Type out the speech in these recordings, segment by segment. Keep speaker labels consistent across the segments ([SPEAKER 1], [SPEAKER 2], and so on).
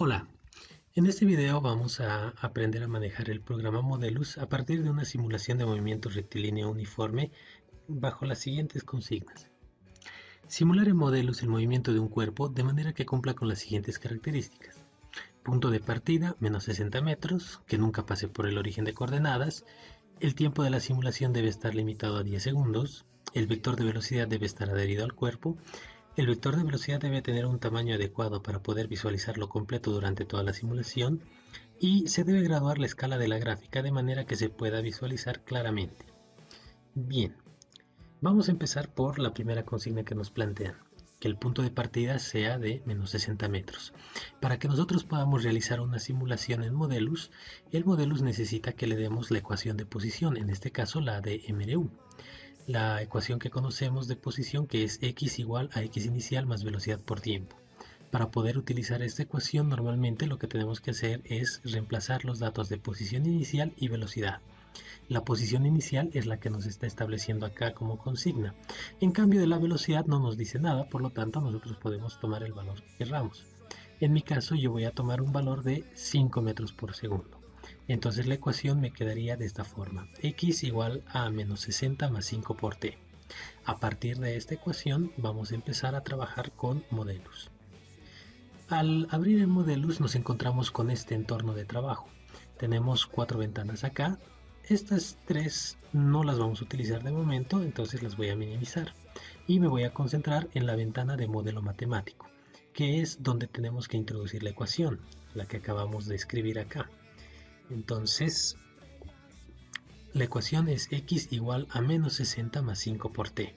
[SPEAKER 1] Hola, en este video vamos a aprender a manejar el programa Modelus a partir de una simulación de movimiento rectilíneo uniforme bajo las siguientes consignas. Simular en Modelus el movimiento de un cuerpo de manera que cumpla con las siguientes características. Punto de partida, menos 60 metros, que nunca pase por el origen de coordenadas. El tiempo de la simulación debe estar limitado a 10 segundos. El vector de velocidad debe estar adherido al cuerpo. El vector de velocidad debe tener un tamaño adecuado para poder visualizarlo completo durante toda la simulación y se debe graduar la escala de la gráfica de manera que se pueda visualizar claramente. Bien, vamos a empezar por la primera consigna que nos plantean, que el punto de partida sea de menos 60 metros. Para que nosotros podamos realizar una simulación en Modelus, el Modelus necesita que le demos la ecuación de posición, en este caso la de MRU. La ecuación que conocemos de posición, que es x igual a x inicial más velocidad por tiempo. Para poder utilizar esta ecuación, normalmente lo que tenemos que hacer es reemplazar los datos de posición inicial y velocidad. La posición inicial es la que nos está estableciendo acá como consigna. En cambio de la velocidad no nos dice nada, por lo tanto nosotros podemos tomar el valor que queramos. En mi caso yo voy a tomar un valor de 5 metros por segundo. Entonces la ecuación me quedaría de esta forma: x igual a menos 60 más 5 por t. A partir de esta ecuación vamos a empezar a trabajar con Modelus. Al abrir el Modelus nos encontramos con este entorno de trabajo. Tenemos 4 ventanas acá. Estas 3 no las vamos a utilizar de momento, entonces las voy a minimizar. Y me voy a concentrar en la ventana de modelo matemático, que es donde tenemos que introducir la ecuación, la que acabamos de escribir acá. Entonces, la ecuación es x igual a menos 60 más 5 por t.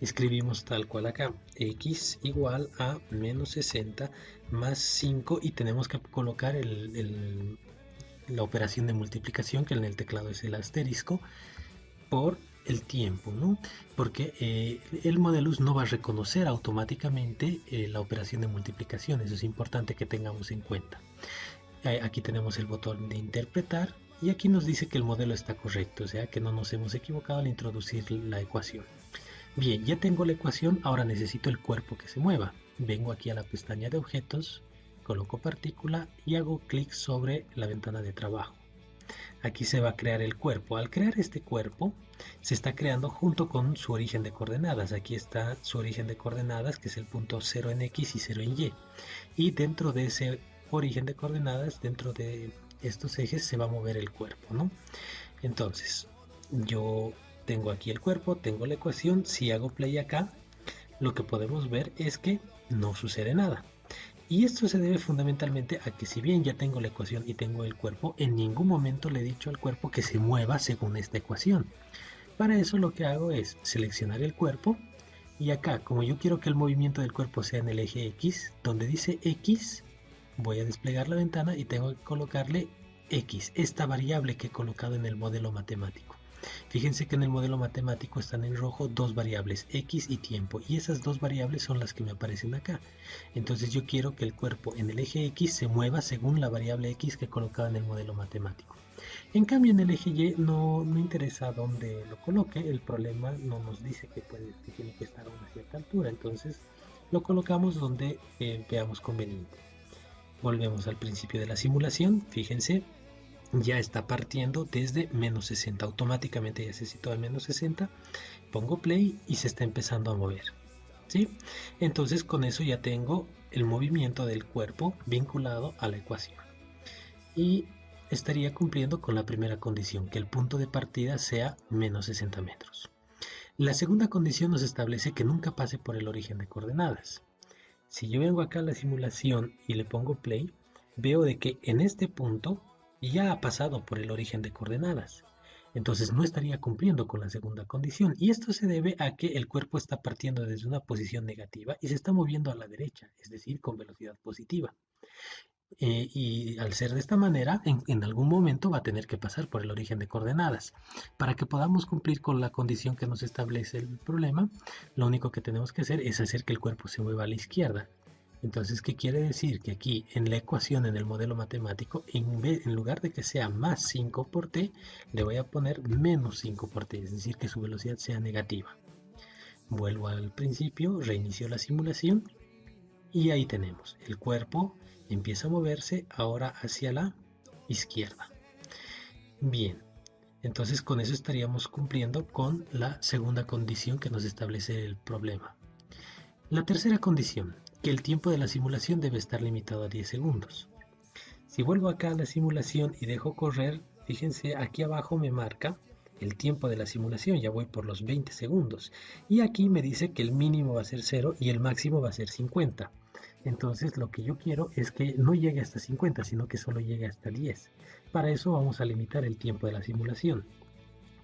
[SPEAKER 1] Escribimos tal cual acá, x igual a menos 60 más 5, y tenemos que colocar la operación de multiplicación, que en el teclado es el asterisco, por el tiempo, ¿no? Porque el Modelus no va a reconocer automáticamente la operación de multiplicación. Eso es importante que tengamos en cuenta. Aquí tenemos el botón de interpretar y aquí nos dice que el modelo está correcto, o sea que no nos hemos equivocado al introducir la ecuación. Bien, ya tengo la ecuación, ahora necesito el cuerpo que se mueva. Vengo aquí a la pestaña de objetos, coloco partícula y hago clic sobre la ventana de trabajo. Aquí se va a crear el cuerpo. Al crear este cuerpo, se está creando junto con su origen de coordenadas. Aquí está su origen de coordenadas, que es el punto 0 en X y 0 en Y. Y dentro de ese origen de coordenadas, dentro de estos ejes, se va a mover el cuerpo, ¿no? Entonces, yo tengo aquí el cuerpo, tengo la ecuación. Si hago play acá, lo que podemos ver es que no sucede nada. Y esto se debe fundamentalmente a que, si bien ya tengo la ecuación y tengo el cuerpo, en ningún momento le he dicho al cuerpo que se mueva según esta ecuación. Para eso lo que hago es seleccionar el cuerpo, y acá, como yo quiero que el movimiento del cuerpo sea en el eje X, donde dice X, voy a desplegar la ventana y tengo que colocarle X, esta variable que he colocado en el modelo matemático. Fíjense que en el modelo matemático están en rojo dos variables, X y tiempo, y esas dos variables son las que me aparecen acá. Entonces yo quiero que el cuerpo en el eje X se mueva según la variable X que he colocado en el modelo matemático. En cambio, en el eje Y no interesa dónde lo coloque, el problema no nos dice que tiene que estar a una cierta altura, entonces lo colocamos donde veamos conveniente. Volvemos al principio de la simulación, fíjense, ya está partiendo desde menos 60, automáticamente ya se sitúa en menos 60, pongo play y se está empezando a mover, ¿sí? Entonces con eso ya tengo el movimiento del cuerpo vinculado a la ecuación y estaría cumpliendo con la primera condición, que el punto de partida sea menos 60 metros. La segunda condición nos establece que nunca pase por el origen de coordenadas. Si yo vengo acá a la simulación y le pongo play, veo de que en este punto ya ha pasado por el origen de coordenadas. Entonces no estaría cumpliendo con la segunda condición. Y esto se debe a que el cuerpo está partiendo desde una posición negativa y se está moviendo a la derecha, es decir, con velocidad positiva. Y al ser de esta manera, en algún momento va a tener que pasar por el origen de coordenadas. Para que podamos cumplir con la condición que nos establece el problema, lo único que tenemos que hacer es hacer que el cuerpo se mueva a la izquierda. Entonces, ¿qué quiere decir? Que aquí en la ecuación, en el modelo matemático, en lugar de que sea más 5 por t, le voy a poner menos 5 por t, es decir, que su velocidad sea negativa. Vuelvo al principio, reinicio la simulación Y ahí tenemos, el cuerpo empieza a moverse ahora hacia la izquierda. Bien, entonces con eso estaríamos cumpliendo con la segunda condición que nos establece el problema. La tercera condición, que el tiempo de la simulación debe estar limitado a 10 segundos. Si vuelvo acá a la simulación y dejo correr, fíjense, aquí abajo me marca el tiempo de la simulación, ya voy por los 20 segundos. Y aquí me dice que el mínimo va a ser 0 y el máximo va a ser 50. Entonces lo que yo quiero es que no llegue hasta 50, sino que solo llegue hasta 10. Para eso vamos a limitar el tiempo de la simulación.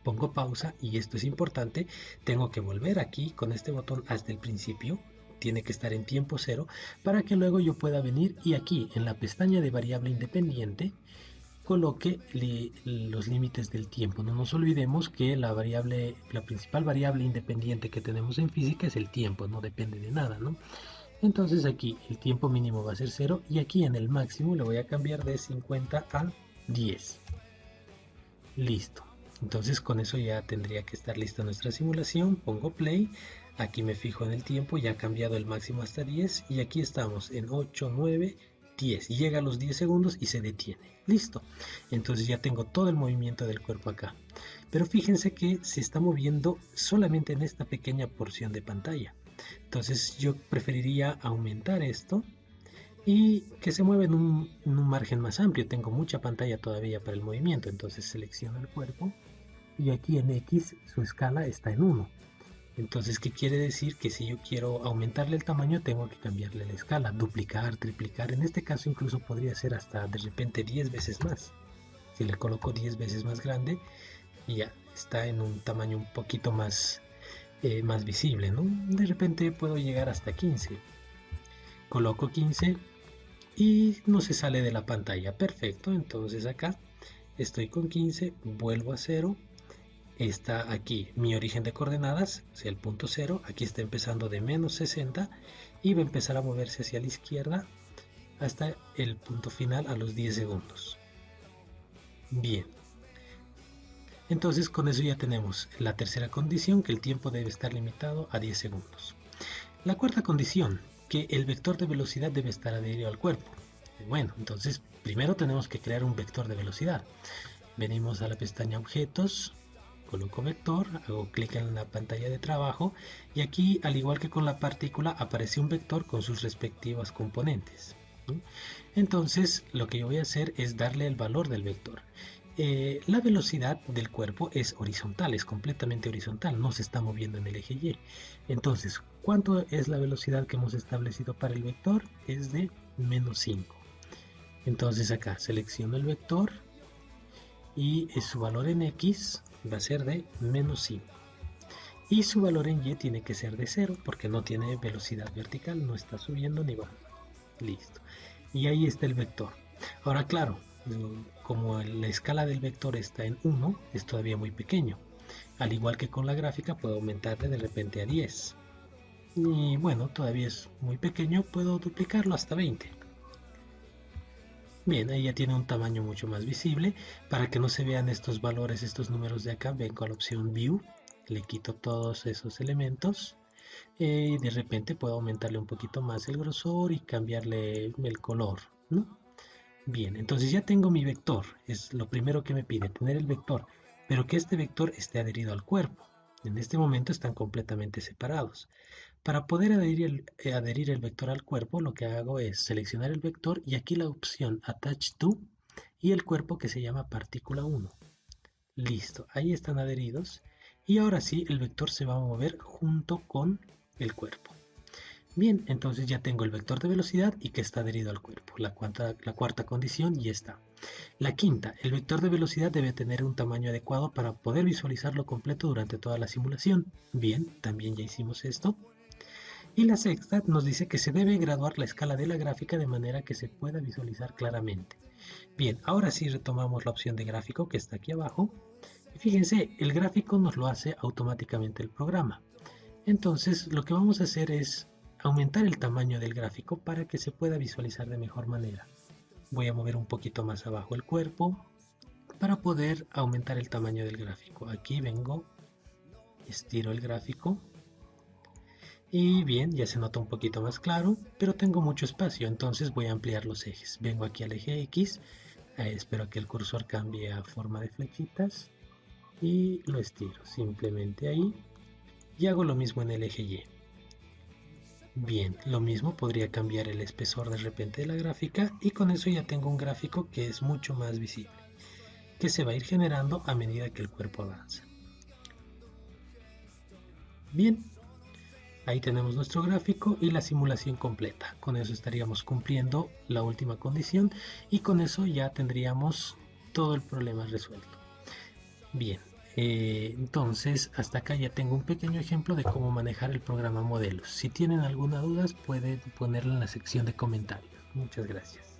[SPEAKER 1] Pongo pausa y esto es importante, tengo que volver aquí con este botón hasta el principio, tiene que estar en tiempo cero para que luego yo pueda venir y aquí en la pestaña de variable independiente coloque los límites del tiempo. No nos olvidemos que la principal variable independiente que tenemos en física es el tiempo, no depende de nada, ¿no? Entonces aquí el tiempo mínimo va a ser 0 y aquí en el máximo le voy a cambiar de 50 a 10. Listo. Entonces con eso ya tendría que estar lista nuestra simulación. Pongo play. Aquí me fijo en el tiempo. Ya ha cambiado el máximo hasta 10. Y aquí estamos en 8, 9, 10. Llega a los 10 segundos y se detiene. Listo. Entonces ya tengo todo el movimiento del cuerpo acá. Pero fíjense que se está moviendo solamente en esta pequeña porción de pantalla. Entonces yo preferiría aumentar esto y que se mueva en un margen más amplio. Tengo mucha pantalla todavía para el movimiento, entonces selecciono el cuerpo y aquí en X su escala está en 1. Entonces, ¿qué quiere decir? Que si yo quiero aumentarle el tamaño, tengo que cambiarle la escala, duplicar, triplicar. En este caso incluso podría ser hasta de repente 10 veces más. Si le coloco 10 veces más grande, ya está en un tamaño un poquito más visible, ¿no? De repente puedo llegar hasta 15. Coloco 15 y no se sale de la pantalla. Perfecto, entonces acá estoy con 15, vuelvo a 0. Está aquí mi origen de coordenadas, o sea, el punto 0. Aquí está empezando de menos 60 y va a empezar a moverse hacia la izquierda hasta el punto final a los 10 segundos. Bien. Entonces con eso ya tenemos la tercera condición, que el tiempo debe estar limitado a 10 segundos. La cuarta condición, que el vector de velocidad debe estar adherido al cuerpo. Bueno, entonces primero tenemos que crear un vector de velocidad. Venimos a la pestaña objetos, coloco vector, hago clic en la pantalla de trabajo y aquí, al igual que con la partícula, aparece un vector con sus respectivas componentes. Entonces lo que yo voy a hacer es darle el valor del vector. La velocidad del cuerpo es horizontal, es completamente horizontal, no se está moviendo en el eje Y. Entonces, ¿cuánto es la velocidad que hemos establecido para el vector? Es de menos 5. Entonces acá selecciono el vector y su valor en X va a ser de menos 5. Y su valor en Y tiene que ser de 0 porque no tiene velocidad vertical, no está subiendo ni bajando. Listo. Y ahí está el vector. Ahora claro, como la escala del vector está en 1, es todavía muy pequeño. Al igual que con la gráfica, puedo aumentarle de repente a 10. Y bueno, todavía es muy pequeño, puedo duplicarlo hasta 20. Bien, ahí ya tiene un tamaño mucho más visible. Para que no se vean estos valores, estos números de acá, vengo a la opción View, le quito todos esos elementos. Y de repente puedo aumentarle un poquito más el grosor y cambiarle el color, ¿no? Bien, entonces ya tengo mi vector, es lo primero que me pide, tener el vector, pero que este vector esté adherido al cuerpo. En este momento están completamente separados. Para poder adherir el vector al cuerpo, lo que hago es seleccionar el vector y aquí la opción Attach to y el cuerpo que se llama partícula 1. Listo, ahí están adheridos y ahora sí el vector se va a mover junto con el cuerpo. Bien, entonces ya tengo el vector de velocidad y que está adherido al cuerpo. La cuarta condición ya está. La quinta, el vector de velocidad debe tener un tamaño adecuado para poder visualizarlo completo durante toda la simulación. Bien, también ya hicimos esto. Y la sexta nos dice que se debe graduar la escala de la gráfica de manera que se pueda visualizar claramente. Bien, ahora sí retomamos la opción de gráfico que está aquí abajo. Y fíjense, el gráfico nos lo hace automáticamente el programa. Entonces lo que vamos a hacer es aumentar el tamaño del gráfico para que se pueda visualizar de mejor manera. Voy a mover un poquito más abajo el cuerpo para poder aumentar el tamaño del gráfico. Aquí vengo, estiro el gráfico Y bien, ya se nota un poquito más claro, pero tengo mucho espacio, entonces voy a ampliar los ejes. Vengo aquí al eje X, espero que el cursor cambie a forma de flechitas y lo estiro simplemente ahí y hago lo mismo en el eje Y. Bien, lo mismo podría cambiar el espesor de repente de la gráfica y con eso ya tengo un gráfico que es mucho más visible, que se va a ir generando a medida que el cuerpo avanza. Bien, ahí tenemos nuestro gráfico y la simulación completa. Con eso estaríamos cumpliendo la última condición y con eso ya tendríamos todo el problema resuelto. Bien, entonces hasta acá ya tengo un pequeño ejemplo de cómo manejar el programa Modelos. Si tienen alguna duda pueden ponerla en la sección de comentarios. Muchas gracias.